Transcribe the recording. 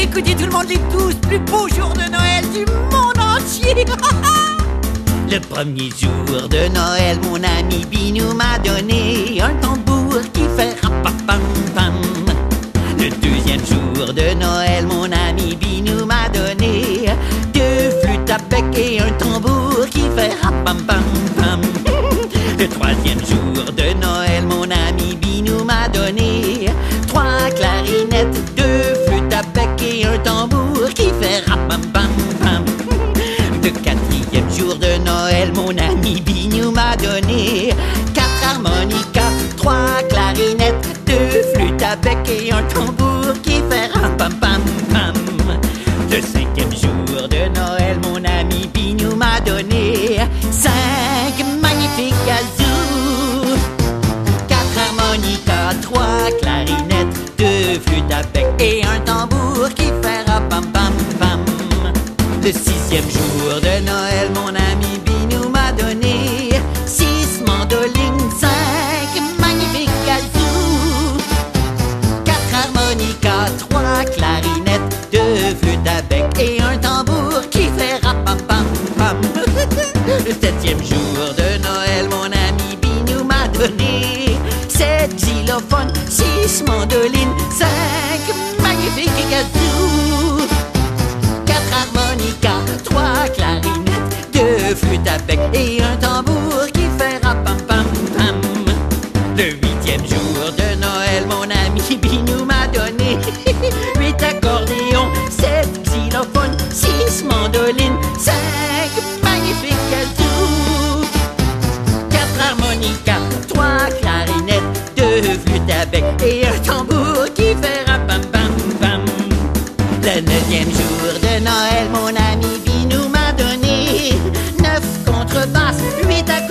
Écoutez tout le monde, les 12 plus beaux jours de Noël du monde entier. Le premier jour de Noël, mon ami Binou m'a donné un tambour qui fait rapapam-pam. Le deuxième jour de Noël, mon ami Binou m'a donné 2 flûtes à bec et un tambour qui fait rapam-pam-pam. Le troisième jour de Noël, mon ami Binou m'a donné 3 clarinettes, 2 flûtes à bec et un tambour qui fait rapam-pam-pam. Le quatrième jour de Noël, mon ami Binou m'a donné 4 harmonicas, 3 clarinettes, 2 flûtes à bec et un tambour qui fait rapam-pam-pam. Le cinquième jour de Noël, mon ami Binou m'a donné 5 magnifiques kazoo, 4 harmonicas, 3 clarinettes, 2 flûtes à bec et un tambour qui fait rapam-pam-pam. Le sixième jour de Noël, mon ami Binou m'a donné 6 mandolines, 5 magnifiques kazoo, 4 harmonicas, 3 clarinettes, 2 flûtes à bec et un tambour qui fait rapam-pam-pam. Le septième jour de Noël, mon ami Binou m'a donné 7 xylophones, 6 mandolines, 5 magnifiques kazoo, 4 harmonicas, 3 clarinettes, 2 flûtes à bec et un tambour qui fait rapam-pam-pam. Le huitième jour de Noël, mon ami Binou m'a donné 8 accordéons, 7 xylophones, 6 mandolines, 5 magnifiques kazoo, 4 harmonicas, 3 clarinettes, 2 flûtes à bec et un tambour qui fait rapam-pam-pam. Le neuvième jour de Noël, mon ami Binou m'a donné 9 contrebasses, 8 accords